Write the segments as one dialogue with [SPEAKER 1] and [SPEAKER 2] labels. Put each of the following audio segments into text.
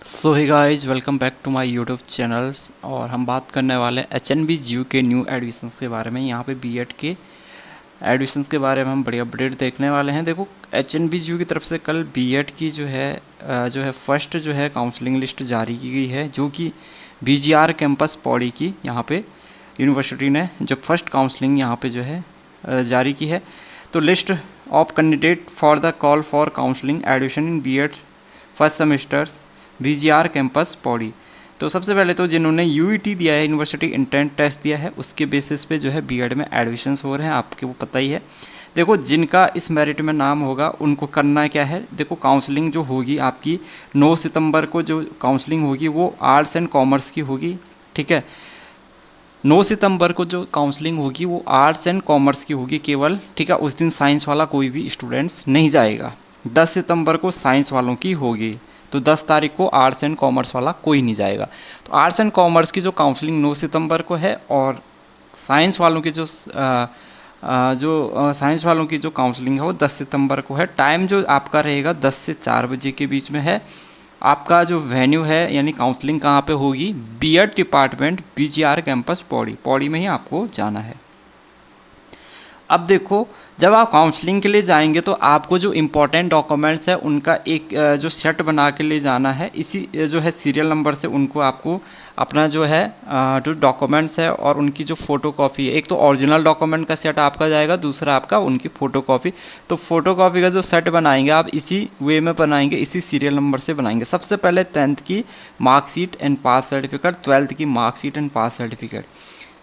[SPEAKER 1] So hi guys welcome back to my YouTube channels. और हम बात करने वाले हैं एच.एन.बी. जीयू के न्यू एडमिशन्स के बारे में। यहाँ पे बीएड के एडमिशन्स के बारे में हम बड़ी अपडेट देखने वाले हैं। देखो, एच.एन.बी. जीयू की तरफ से कल बीएड की जो है फर्स्ट जो है काउंसलिंग लिस्ट जारी की गई है, जो कि बीजीआर कैंपस पौड़ी की यहाँ पे यूनिवर्सिटी ने जो फर्स्ट काउंसलिंग यहाँ पे जो है जारी की है। तो list of candidate for the call for counselling admission in BEd first semesters BGR campus Pauri. तो सबसे पहले तो जिन्होंने यूईटी दिया है, यूनिवर्सिटी इंट्रेंस टेस्ट दिया है, उसके बेसिस पे जो है बीएड में एडमिशन्स हो रहे हैं, आपको वो पता ही है। देखो, जिनका इस मेरिट में नाम होगा उनको करना क्या है। देखो, काउंसलिंग जो होगी आपकी 9 सितंबर को जो काउंसलिंग होगी वो आर्ट्स एंड कॉमर्स की होगी। ठीक है, 9 सितंबर को जो काउंसलिंग होगी वो आर्ट्स एंड कॉमर्स की होगी केवल। ठीक है, उस दिन साइंस वाला कोई भी स्टूडेंट्स नहीं जाएगा। 10 सितंबर को साइंस वालों की होगी, तो 10 तारीख को आर्ट्स एंड कॉमर्स वाला कोई नहीं जाएगा। तो आर्ट्स एंड कॉमर्स की जो काउंसलिंग 9 सितंबर को है, और साइंस वालों की साइंस वालों की जो काउंसलिंग है वो 10 सितंबर को है। टाइम जो आपका रहेगा 10 से 4 बजे के बीच में है। आपका जो वेन्यू है यानी काउंसलिंग कहाँ पे होगी, BEd department BGR campus Pauri, Pauri में ही आपको जाना है। अब देखो, जब आप काउंसलिंग के लिए जाएंगे तो आपको जो इम्पोर्टेंट डॉक्यूमेंट्स है उनका एक जो सेट बना के ले जाना है। इसी जो है सीरियल नंबर से उनको आपको अपना जो है जो डॉक्यूमेंट्स है और उनकी जो फ़ोटो कॉपी है, एक तो ओरिजिनल डॉक्यूमेंट का सेट आपका जाएगा, दूसरा आपका उनकी फ़ोटो कॉपी। तो फ़ोटो कॉपी का जो सेट बनाएंगे आप इसी वे में बनाएंगे, इसी सीरियल नंबर से बनाएंगे। सबसे पहले 10th की marksheet and pass certificate, 12th की मार्कशीट एंड पास सर्टिफिकेट।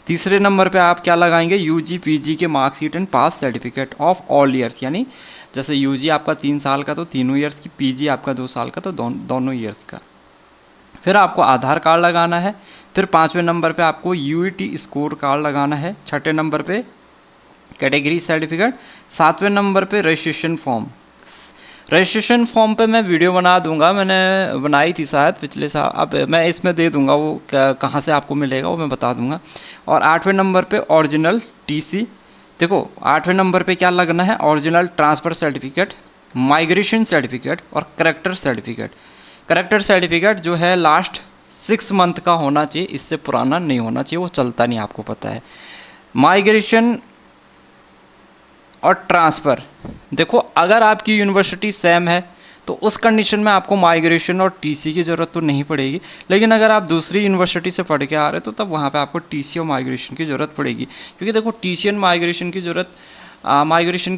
[SPEAKER 1] तीसरे नंबर पे आप क्या लगाएंगे, यूजी पीजी के marksheet and pass certificate of all years, यानी जैसे यूजी आपका 3 साल का तो तीनों ईयर्स की, पीजी आपका 2 साल का तो दोनों ईयर्स का। फिर आपको आधार कार्ड लगाना है। फिर 5वें नंबर पे आपको यूईटी स्कोर कार्ड लगाना है। 6ठे नंबर पे कैटेगरी सर्टिफिकेट। 7वें नंबर पे रजिस्ट्रेशन फॉर्म। रजिस्ट्रेशन फॉर्म पे मैं वीडियो बना दूंगा, मैंने बनाई थी शायद पिछले साल, अब मैं इसमें दे दूंगा, वो कहाँ से आपको मिलेगा वो मैं बता दूंगा। और 8वें नंबर पे ओरिजिनल टीसी। देखो, 8वें नंबर पे क्या लगना है, original transfer certificate, migration certificate और करेक्टर सर्टिफिकेट। करेक्टर सर्टिफिकेट जो है लास्ट 6 मंथ का होना चाहिए, इससे पुराना नहीं होना चाहिए, वो चलता नहीं, आपको पता है। माइग्रेशन और ट्रांसफ़र, देखो अगर आपकी यूनिवर्सिटी सेम है तो उस कंडीशन में आपको माइग्रेशन और टीसी की ज़रूरत तो नहीं पड़ेगी। लेकिन अगर आप दूसरी यूनिवर्सिटी से पढ़ के आ रहे हो तो तब वहाँ पे आपको टीसी और माइग्रेशन की ज़रूरत पड़ेगी। क्योंकि देखो, टीसी और माइग्रेशन की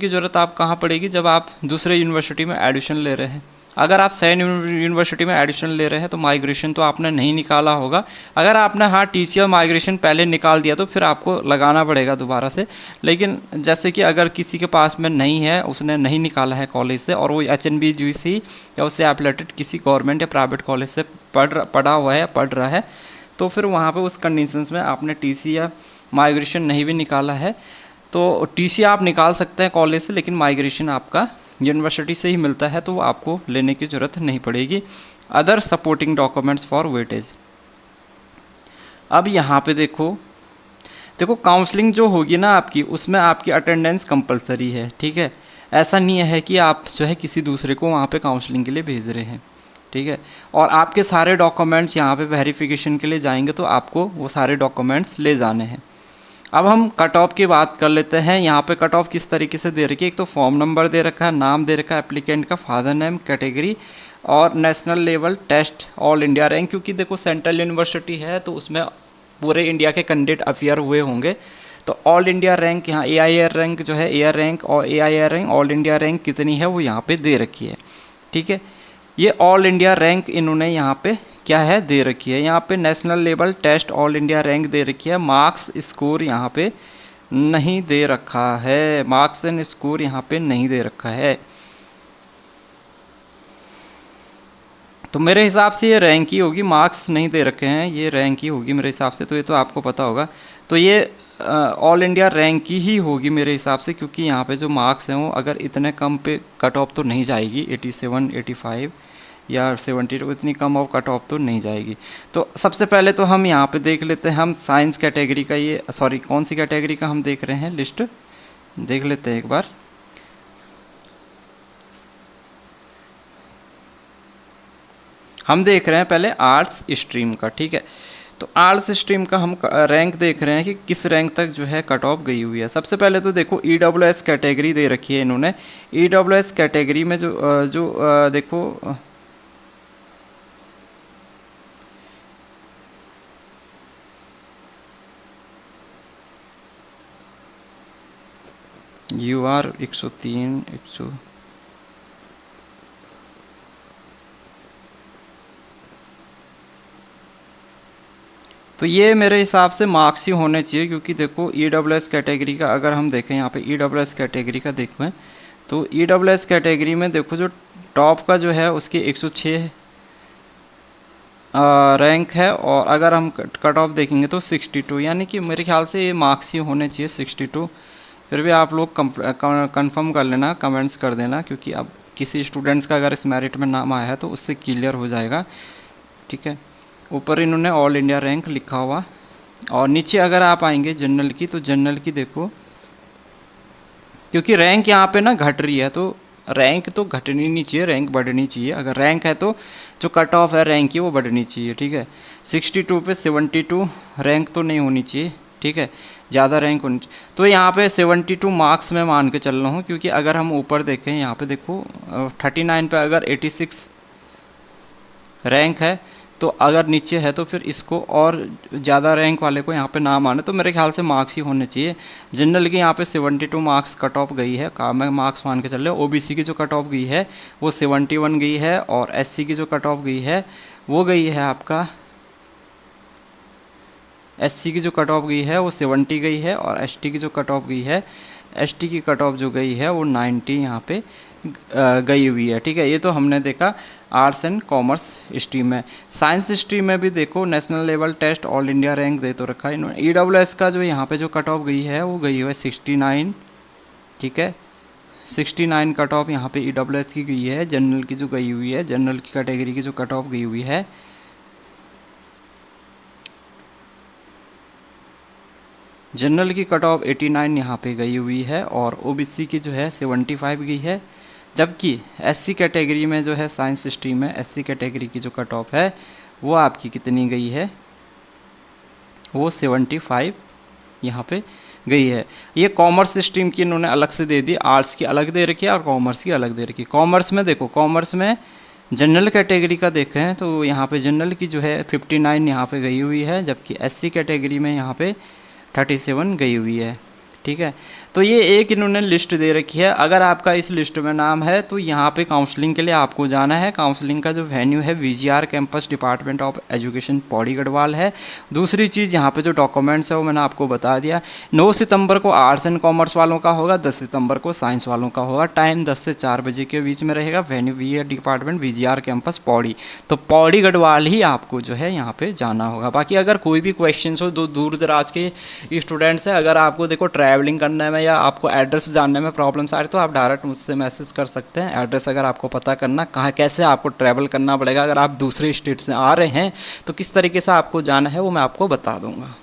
[SPEAKER 1] ज़रूरत आप कहाँ पड़ेगी, जब आप दूसरे यूनिवर्सिटी में एडमिशन ले रहे हैं। अगर आप सेम यूनिवर्सिटी में एडमिशन ले रहे हैं तो माइग्रेशन तो आपने नहीं निकाला होगा। अगर आपने हाँ टीसी और माइग्रेशन पहले निकाल दिया तो फिर आपको लगाना पड़ेगा दोबारा से। लेकिन जैसे कि अगर किसी के पास में नहीं है, उसने नहीं निकाला है कॉलेज से, और वो एच.एन.बी. यूसी या उससे एफिलेटेड किसी गवर्नमेंट या प्राइवेट कॉलेज से पढ़ रहा है, तो फिर वहाँ पे उस कंडीशंस में आपने टीसी या माइग्रेशन नहीं भी निकाला है तो टीसी आप निकाल सकते हैं कॉलेज से, लेकिन माइग्रेशन आपका यूनिवर्सिटी से ही मिलता है, तो वो आपको लेने की ज़रूरत नहीं पड़ेगी। Other supporting documents for weightage. अब यहाँ पे देखो, काउंसलिंग जो होगी ना आपकी, उसमें आपकी अटेंडेंस कंपलसरी है। ठीक है, ऐसा नहीं है कि आप जो है किसी दूसरे को वहाँ पे काउंसलिंग के लिए भेज रहे हैं। ठीक है, और आपके सारे डॉक्यूमेंट्स यहाँ पे वेरिफिकेशन के लिए जाएंगे तो आपको वो सारे डॉक्यूमेंट्स ले जाने हैं। अब हम कट ऑफ की बात कर लेते हैं। यहाँ पे कट ऑफ किस तरीके से दे रखी है, एक तो फॉर्म नंबर दे रखा है, नाम दे रखा है एप्लीकेंट का, फादर नेम, कैटेगरी और national level test, all India rank. क्योंकि देखो सेंट्रल यूनिवर्सिटी है तो उसमें पूरे इंडिया के कैंडिडेट अपियर हुए होंगे, तो ऑल इंडिया रैंक यहाँ AIR रैंक जो है, एयर रैंक और AIR rank, all India rank कितनी है वो यहाँ पे दे रखी है। ठीक है, ये ऑल इंडिया रैंक इन्होंने यहाँ पे क्या है दे रखी है। यहाँ पे national level test all India rank दे रखी है, मार्क्स स्कोर यहाँ पे नहीं दे रखा है, मार्क्स एंड स्कोर यहाँ पे नहीं दे रखा है। तो मेरे हिसाब से ये रैंक ही होगी, मार्क्स नहीं दे रखे हैं, ये रैंक ही होगी मेरे हिसाब से, तो ये तो आपको पता होगा। तो ये ऑल इंडिया रैंक ही होगी मेरे हिसाब से, क्योंकि यहाँ पे जो मार्क्स हैं वो अगर इतने कम पे कट ऑफ तो नहीं जाएगी, 87 85 या 70, तो इतनी कम ऑफ कट ऑफ तो नहीं जाएगी। तो सबसे पहले तो हम यहाँ पे देख लेते हैं, हम साइंस कैटेगरी का, ये सॉरी कौन सी कैटेगरी का हम देख रहे हैं, लिस्ट देख लेते हैं एक बार। हम देख रहे हैं पहले आर्ट्स स्ट्रीम का, ठीक है। तो आर्ट्स स्ट्रीम का हम रैंक देख रहे हैं कि किस रैंक तक जो है कट ऑफ गई हुई है। सबसे पहले तो देखो EWS कैटेगरी दे रखी है इन्होंने। EWS कैटेगरी में देखो UR 103 100 तो ये मेरे हिसाब से मार्क्स ही होने चाहिए, क्योंकि देखो EWS कैटेगरी का अगर हम देखें यहाँ पे EWS कैटेगरी का देखें तो EWS कैटेगरी में देखो जो टॉप का जो है उसके 106 रैंक है, और अगर हम कट ऑफ देखेंगे तो 62, यानी कि मेरे ख्याल से ये मार्क्स ही होने चाहिए 62। फिर भी आप लोग कंफर्म कर लेना, कमेंट्स कर देना, क्योंकि अब किसी स्टूडेंट्स का अगर इस मेरिट में नाम आया है तो उससे क्लियर हो जाएगा, ठीक है। ऊपर इन्होंने ऑल इंडिया रैंक लिखा हुआ, और नीचे अगर आप आएंगे जनरल की, तो जनरल की देखो, क्योंकि रैंक यहाँ पे ना घट रही है, तो रैंक तो घटनी नहीं चाहिए, रैंक बढ़नी चाहिए। अगर रैंक है तो जो कट ऑफ है रैंक की वो बढ़नी चाहिए, ठीक है। 62 पे 72 रैंक तो नहीं होनी चाहिए, ठीक है, ज़्यादा रैंक होनी चाहिए। तो यहाँ पे 72 मार्क्स में मान के चल रहा हूँ, क्योंकि अगर हम ऊपर देखें यहाँ पे देखो 39 पे अगर 86 रैंक है, तो अगर नीचे है तो फिर इसको और ज़्यादा रैंक वाले को यहाँ पे नाम आना, तो मेरे ख्याल से मार्क्स ही होने चाहिए। जनरल की यहाँ पे 72 मार्क्स कट ऑफ गई है, मैं मार्क्स मान के चल रहे। OBC की जो कट ऑफ गई है वो 71 गई है, और SC की जो कट ऑफ गई है वो गई है आपका, SC की जो कट ऑफ गई है वो 70 गई है, और ST की जो कट ऑफ गई है, ST की कट ऑफ जो गई है वो 90 यहाँ पे गई हुई है, ठीक है। ये तो हमने देखा आर्ट्स एंड कॉमर्स स्ट्रीम में। साइंस स्ट्रीम में भी देखो national level test all India rank दे तो रखा है इन्होंने। EWS का जो यहाँ पे जो कट ऑफ गई है वो गई हुई है 69, ठीक है। 69 कट ऑफ यहाँ पे EWS की गई है। जनरल की जो गई हुई है, जनरल की कैटेगरी की जो कट ऑफ गई हुई है, जनरल की कट ऑफ 89 यहाँ पे गई हुई है, और OBC की जो है 75 गई है। जबकि SC कैटेगरी में जो है साइंस स्ट्रीम में SC कैटेगरी की जो कट ऑफ है वो आपकी कितनी गई है, वो 75 यहाँ पे गई है। ये कॉमर्स स्ट्रीम की इन्होंने अलग से दे दी, आर्ट्स की अलग दे रखी है और कॉमर्स की अलग दे रखी है। कॉमर्स में देखो, कॉमर्स में जनरल कैटेगरी का देखें तो यहाँ पे जनरल की जो है 59 यहाँ पे गई हुई है, जबकि SC कैटेगरी में यहाँ पे 37 गई हुई है, ठीक है। तो ये एक इन्होंने लिस्ट दे रखी है। अगर आपका इस लिस्ट में नाम है तो यहाँ पे काउंसलिंग के लिए आपको जाना है। काउंसलिंग का जो वेन्यू है VGR campus department of education Pauri Garhwal है। दूसरी चीज़ यहाँ पे जो डॉक्यूमेंट्स है वो मैंने आपको बता दिया। 9 सितंबर को आर्ट्स एंड कॉमर्स वालों का होगा, 10 सितंबर को साइंस वालों का होगा। टाइम 10 से 4 बजे के बीच में रहेगा। Venue VGR department VGR campus Pauri, तो पौड़ी गढ़वाल ही आपको जो है यहाँ पर जाना होगा। बाकी अगर कोई भी क्वेश्चन हो, दूर दराज के स्टूडेंट्स हैं, अगर आपको देखो ट्रैवलिंग करने में या आपको एड्रेस जानने में प्रॉब्लम्स आ रही तो आप डायरेक्ट मुझसे मैसेज कर सकते हैं। एड्रेस अगर आपको पता करना कहाँ कैसे आपको ट्रैवल करना पड़ेगा, अगर आप दूसरे स्टेट से आ रहे हैं तो किस तरीके से आपको जाना है वो मैं आपको बता दूंगा।